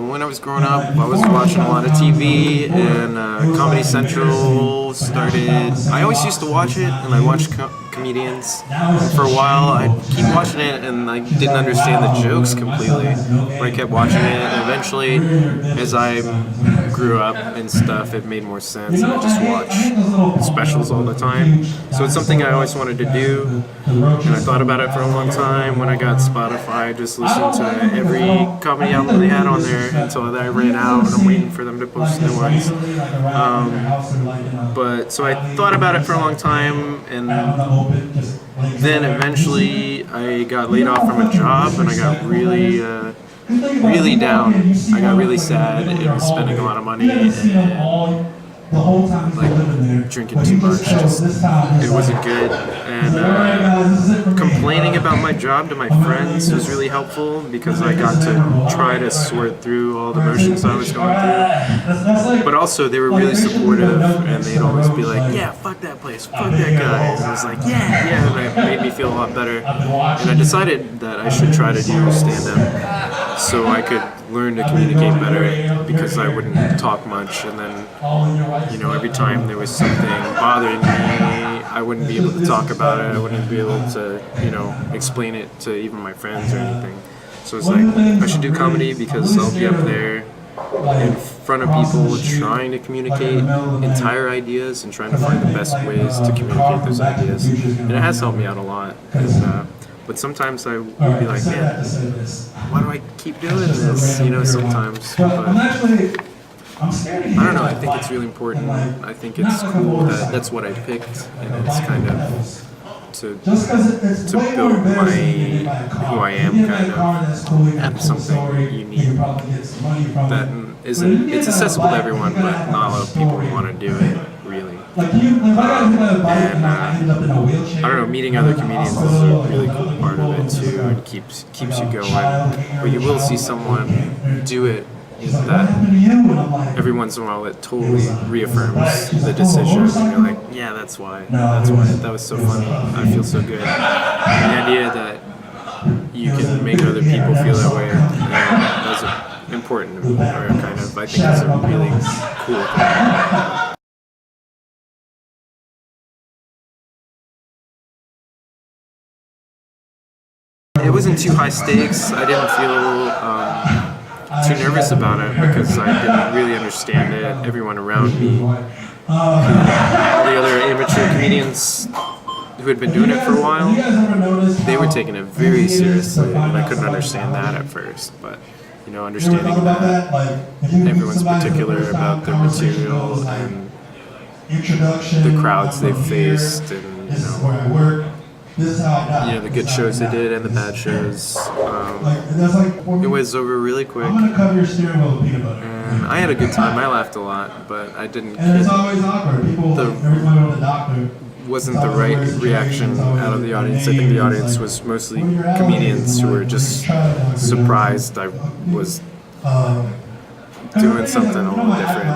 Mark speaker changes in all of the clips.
Speaker 1: when I was growing up, I was watching a lot of TV, and Comedy Central started. I always used to watch it, and I watched comedians. And for a while, I'd keep watching it, and I didn't understand the jokes completely. But I kept watching it, and eventually, as I grew up and stuff, it made more sense, and I just watch specials all the time. So it's something I always wanted to do, and I thought about it for a long time. When I got Spotify, I just listened to every comedy album they had on there until I ran out, and I'm waiting for them to post new ones. But so I thought about it for a long time, and then eventually I got laid off from a job, and I got really down. I got really sad. It was spending a lot of money and like drinking too much. It wasn't good. And complaining about my job to my friends was really helpful because I got to try to sort through all the emotions I was going through. But also they were really supportive, and they'd always be like, "Yeah, fuck that place, fuck that guy." And I was like, yeah, and it made me feel a lot better. And I decided that I should try to do stand-up so I could learn to communicate better, because I wouldn't talk much, and then every time there was something bothering me, I wouldn't be able to talk about it. I wouldn't be able to explain it to even my friends or anything. So it's like, I should do comedy because I'll be up there in front of people trying to communicate entire ideas and trying to find the best ways to communicate those ideas. And it has helped me out a lot. But sometimes I would be like, man, why do I keep doing this? Sometimes. But I don't know, I think it's really important. I think it's cool that that's what I picked, and it's kind of to build who I am, kind of, and something unique that it's accessible to everyone, but not a lot of people want to do it, really. And I don't know, meeting other comedians is a really cool part of it too, and keeps you going. But you will see someone do it that every once in a while it totally reaffirms the decision, and you're like, yeah, that's why, that was so funny, I feel so good. And the idea that you can make other people feel that way, that's important, or kind of, I think it's a really cool thing. It wasn't too high stakes. I didn't feel too nervous about it because I didn't really understand it. Everyone around me, all the other amateur comedians who had been doing it for a while, they were taking it very seriously, and I couldn't understand that at first. But understanding that everyone's particular about their material and the crowds they faced, and the good shows they did and the bad shows. It was over really quick, and I had a good time. I laughed a lot, but I didn't get wasn't the right reaction out of the audience. I think the audience was mostly comedians who were just surprised I was doing something a little different,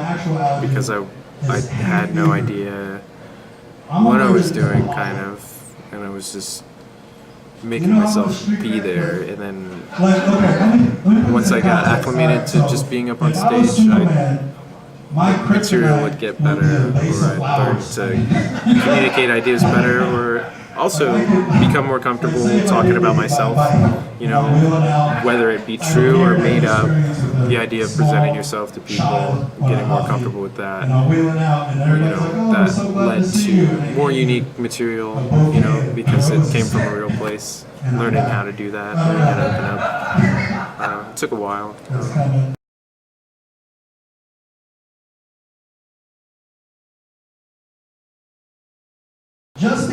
Speaker 1: because I had no idea what I was doing, kind of. And I was just making myself be there, and then once I got acclimated to just being up on stage, my material would get better, or I'd learn to communicate ideas better, or also become more comfortable talking about myself, whether it be true or made up. The idea of presenting yourself to people, getting more comfortable with that, that led to more unique material, because it came from a real place. Learning how to do that, learning how to open up. It took a while.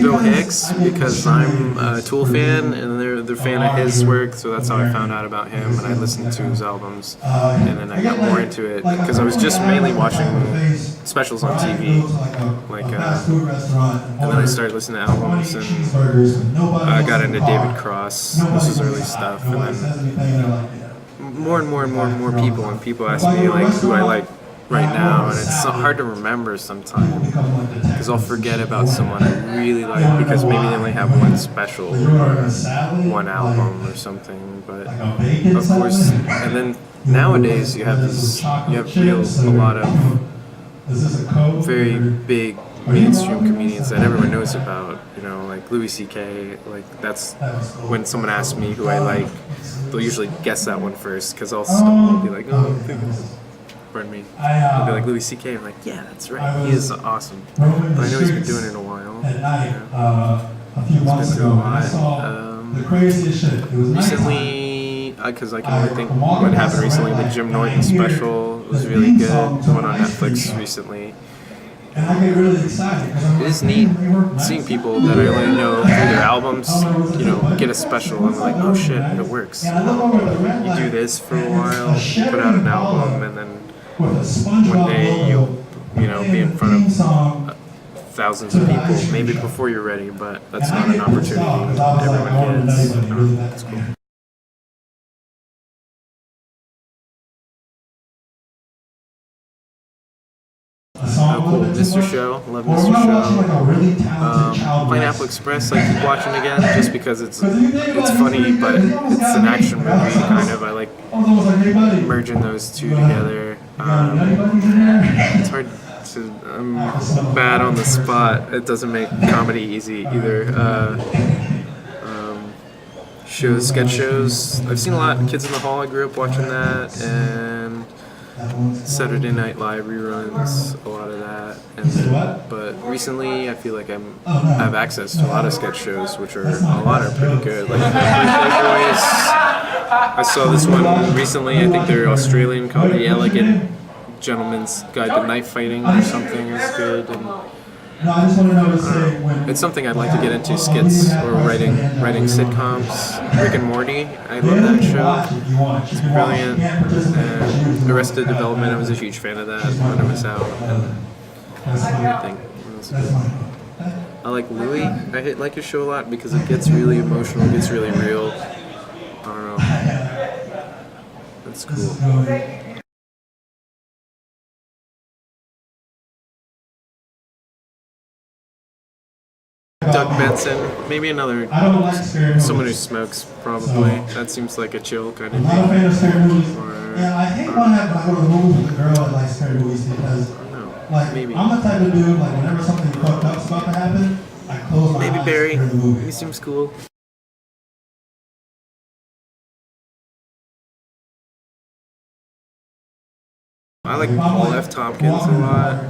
Speaker 1: Bill Hicks, because I'm a Tool fan, and they're a fan of his work, so that's how I found out about him, and I listened to his albums, and then I got more into it, because I was just mainly watching specials on TV, and then I started listening to albums, and I got into David Cross. This was early stuff, and then more and more people ask me, who I like right now, and it's so hard to remember sometimes because I'll forget about someone I really like because maybe they only have one special or one album or something. But of course, and then nowadays you have a lot of very big mainstream comedians that everyone knows about, you know, like Louis C.K. Like that's when someone asks me who I like, they'll usually guess that one first because I'll be like, oh, I'm thinking, pardon me, I'll be like Louis C.K. I'm like, yeah, that's right, he is awesome. But I know he's been doing it a while. He's been through a lot. Recently, because I can only think what happened recently, the Jim Norton special was really good. The one on Netflix recently.
Speaker 2: And I get really excited.
Speaker 1: It is neat seeing people that I only know through their albums, you know, get a special and like, oh shit, it works. You do this for a while, put out an album, and then one day you'll, you know, be in front of thousands of people, maybe before you're ready, but that's not an opportunity everyone gets. That's cool. Oh, cool. Mr. Show. Love Mr. Show. Pineapple Express, I keep watching again just because it's funny, but it's an action movie, kind of. I like merging those two together. It's hard to... I'm bad on the spot. It doesn't make comedy easy either. Sketch shows. I've seen a lot of Kids in the Hall. I grew up watching that, and Saturday Night Live reruns, a lot of that. But recently, I feel like I have access to a lot of sketch shows, which a lot are pretty good. Like Boys. I saw this one recently. I think they're Australian, called The Elegant Gentleman's Guide to Knife Fighting or something. It's good. And it's something I'd like to get into, skits or writing sitcoms. Rick and Morty, I love that show. It's brilliant. And Arrested Development, I was a huge fan of that when it was out. I like Louis. I like his show a lot because it gets really emotional, it gets really real. I don't know. That's cool. Doug Benson, maybe another, someone who smokes, probably. That seems like a chill kind of thing.
Speaker 2: I'm not a fan of scary movies. Yeah, I hate when I go to the movies with a girl that likes scary movies because, like, maybe. I'm the type of dude, like, whenever something fucked up's about to happen, I close my eyes
Speaker 1: Barry.
Speaker 2: during the movie.
Speaker 1: He seems cool. I like Paul F. Tompkins a lot.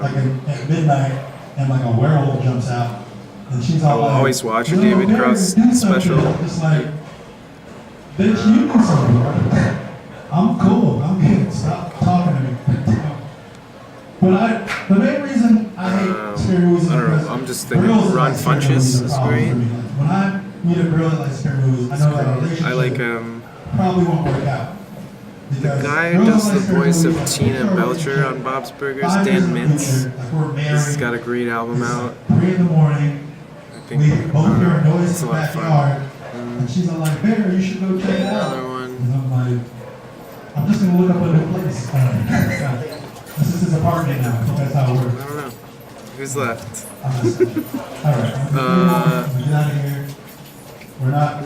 Speaker 2: Like at midnight, and like a werewolf jumps out.
Speaker 1: I'll always watch a David Cross special.
Speaker 2: It's like, bitch, you do something. I'm cool. I'm good. Stop talking to me. But the main reason I hate scary movies is
Speaker 1: I don't know. I'm just thinking Ron Funches is great.
Speaker 2: When I meet a girl that likes scary movies, I know that relationship
Speaker 1: I like
Speaker 2: probably won't work out.
Speaker 1: the guy who does the voice of Tina Belcher on Bob's Burgers, Dan Mintz. He's got a great album out.
Speaker 2: 3 in the morning.
Speaker 1: I think it's a lot of fun.
Speaker 2: And she's like, Bear, you should go check it out.
Speaker 1: Another one.
Speaker 2: And I'm like, I'm just gonna look up a new place. This is his apartment now. I think that's how it works.
Speaker 1: I don't know. Who's left?
Speaker 2: Alright. We get out of here. We're not.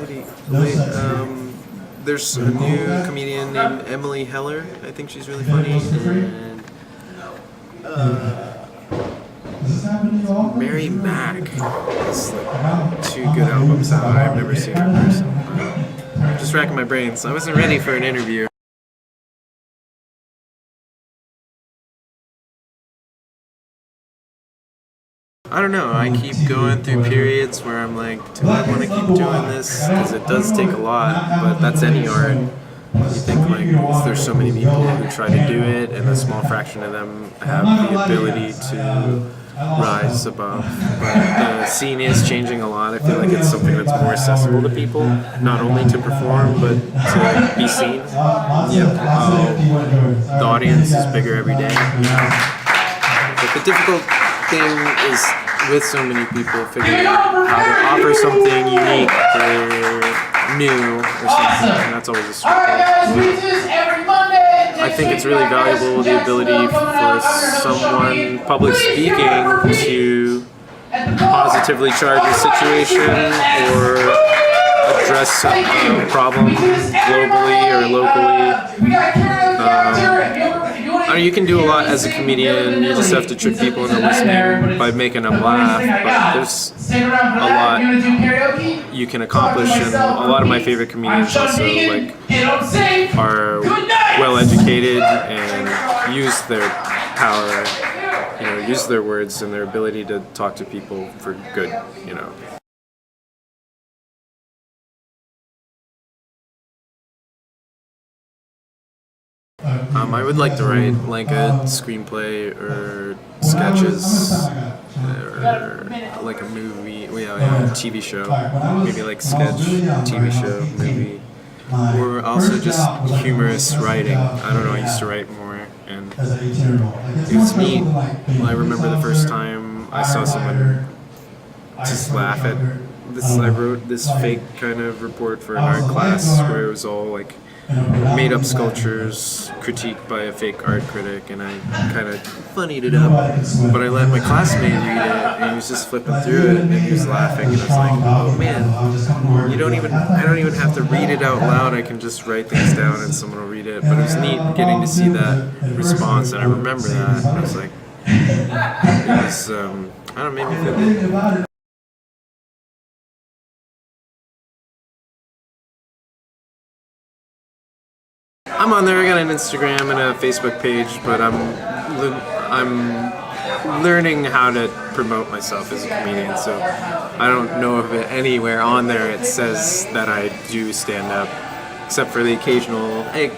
Speaker 1: There's a new comedian named Emily Heller. I think she's really funny. And Mary Mack has like 2 good albums out. I've never seen her in person. I'm just racking my brains. I wasn't ready for an interview. I don't know, I keep going through periods where I'm like, do I want to keep doing this? Because it does take a lot, but that's any art. You think like, there's so many people who try to do it, and a small fraction of them have the ability to rise above. But the scene is changing a lot. I feel like it's something that's more accessible to people, not only to perform, but to be seen. The audience is bigger every day. But the difficult thing is with so many people, figuring out how to offer something unique or new or something, and that's always a struggle. I think it's really valuable, the ability for someone public speaking to positively charge a situation or address a problem globally or locally. You can do a lot as a comedian. You just have to trick people into listening by making them laugh. But there's a lot you can accomplish, and a lot of my favorite comedians also are well educated and use their power, use their words and their ability to talk to people for good, I would like to write like a screenplay or sketches or like a movie, TV show, maybe like sketch, TV show, movie, or also just humorous writing. I don't know, I used to write more, and it was neat. I remember the first time I saw someone just laugh at this. I wrote this fake kind of report for an art class where it was all like made up sculptures critiqued by a fake art critic, and I kind of funnied it up, but I let my classmate read it, and he was just flipping through it, and he was laughing, and I was like, oh man, I don't even have to read it out loud, I can just write things down and someone will read it. But it was neat getting to see that response, and I remember that, and I was like, it was, I don't know, made me feel good. I'm on there. I got an Instagram and a Facebook page, but I'm learning how to promote myself as a comedian. So I don't know if anywhere on there it says that I do stand up, except for the occasional, hey,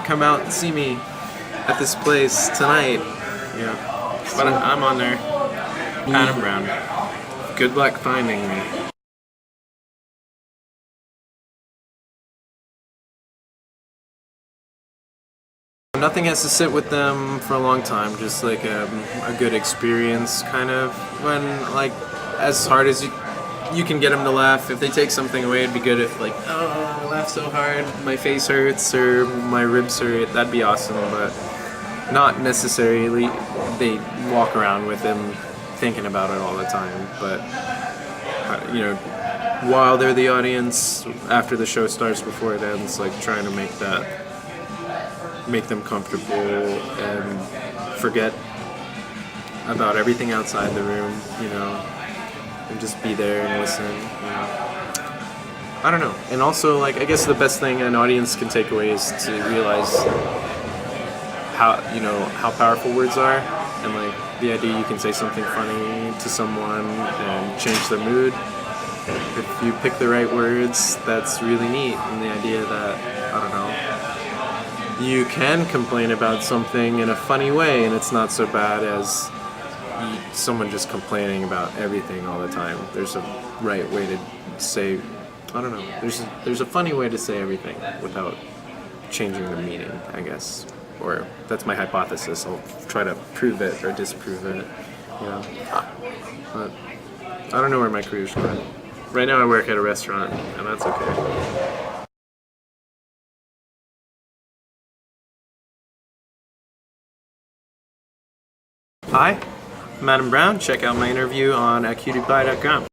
Speaker 1: come out and see me at this place tonight. But I'm on there. Adam Brown. Good luck finding me. Nothing has to sit with them for a long time, just like a good experience, kind of. When, like, as hard as you can get them to laugh. If they take something away, it'd be good if, like, oh, I laughed so hard, my face hurts or my ribs hurt. That'd be awesome, but not necessarily they walk around with them thinking about it all the time. But, while they're the audience, after the show starts, before it ends, like, trying to make them comfortable and forget about everything outside the room, and just be there and listen, I don't know. And also, like, I guess the best thing an audience can take away is to realize how powerful words are, and like the idea you can say something funny to someone and change their mood. If you pick the right words, that's really neat. And the idea that, I don't know, you can complain about something in a funny way and it's not so bad as someone just complaining about everything all the time. There's a right way to say, I don't know, there's a funny way to say everything without changing the meaning, I guess. Or that's my hypothesis. I'll try to prove it or disprove it. But I don't know where my career's going. Right now I work at a restaurant, and that's okay. Hi, I'm Adam Brown. Check out my interview on acutepie.com.